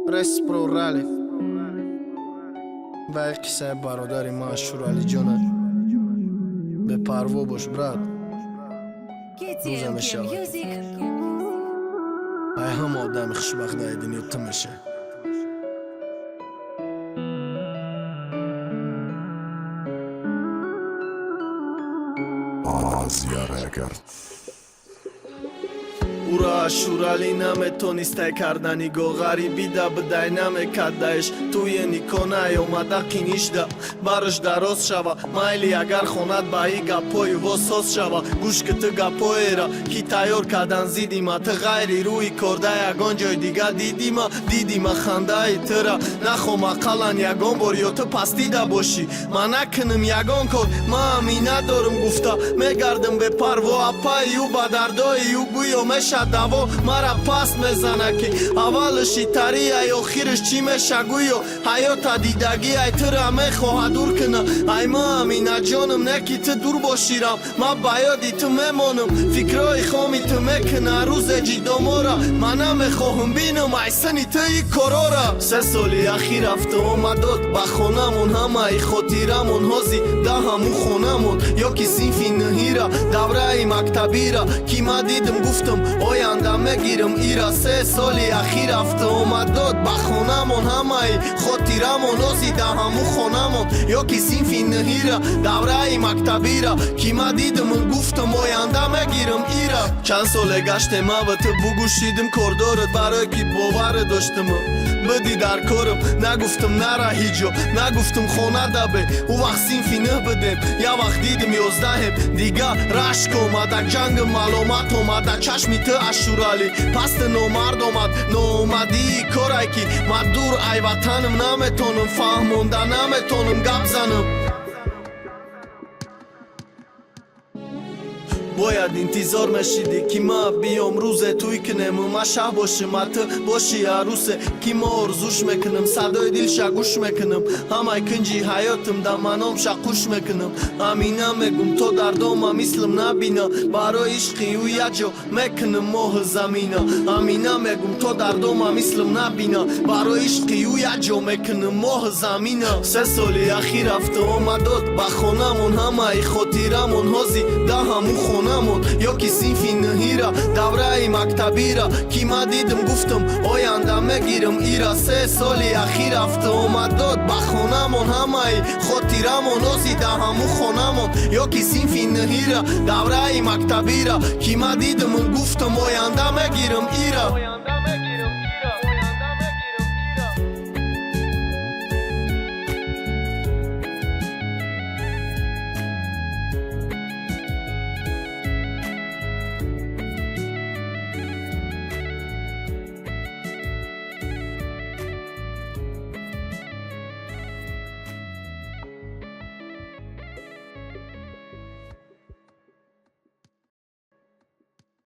رسپرو رالی و یک قصه برادر ما شورالی جانه به پروا باش براد روزم شود ای هم آدم خوشبخت های دنیا تو میشه Азия-рекорд. ура шурали наметонистай кардани го ғарибида бидай намекардаеш туе никонай омада қинишда бараш дароз шава майли агар хонат баи гапои восос шава гӯшкити гапоера ки тайёр кардан зидима ты ғайри рӯи корда ягон ҷой дига дидима хандаи тыра нахома қалан ягон бор ё ту пастида бошӣ ман накуним ягон кор ман амина дорум гуфта мегардим бепарво апаи ю ба дардои ю гӯё меша даво мара паст мезана ки аввалиши тари ай охириш чӣ меша гӯё ҳаёта дидагӣ ай тыра мехоҳад дур кина ай ма аминаҷоным не ки ту дур боширам ма ба ёди ту мемонам фикрои хоми ту мекуна рӯзе ҷидомора ман намехоҳам бинам ай сани ту и корора се соли ахир рафту омадод ба хонамон ҳамаи хотирамон ҳози да ҳаму хонамон ё ки синфи ниҳира давраи мактабира ки ма дидим гуфтам оянда мегирам ира се соли ахир рафту омадод ба хонамон ҳамаи хотирамон ҳози да ҳаму хонамон ё ки синфи ниҳира давраи мактабира ки ма дидим гуфтам оянда мегирам ира чанд соле гаштем ма ба ту бугӯшидим кордорат барое ки боваре доштам биди дар корам нагуфтам нара ҳиҷо нагуфтам хона дабе у вақт синфи ниҳ бидем я вақт дидим ёздаҳем дига рашк омад ак ҷангу маломат омад ак чашми ту ашурали пасти номард омад ноомадии корай ки ма дур ай ватанам наметонам фаҳмонда наметонам гап занам бояд интизор мешидӣ ки ма биём рӯзе туй кунем ма шаҳ бошим а ту боши арӯсе ки мо орзуш мекунем садои дилша гӯш мекунем ҳамаи кунҷи ҳаётим да маномша қӯш мекунем амина мегум то дардома мислим набина барои ишқи ӯ якҷо мекунем моҳу замина амина мегум то дардома мислим набина барои ишқи ӯ якҷо мекунем моҳу замина се соли ахир рафту омадод ба хонамон ҳамаи хотирамон ҳози да ҳаму хонамон ё ки синфи ниҳира давраи мактабира ки ма дидим гуфтам оянда мегирам ира се соли ахир рафту омадод ба хонамон ҳамаи хотирамон ҳози да ҳаму хонамон ё ки синфи ниҳира давраи мактабира ки ма дидим гуфтам оянда мегирам ира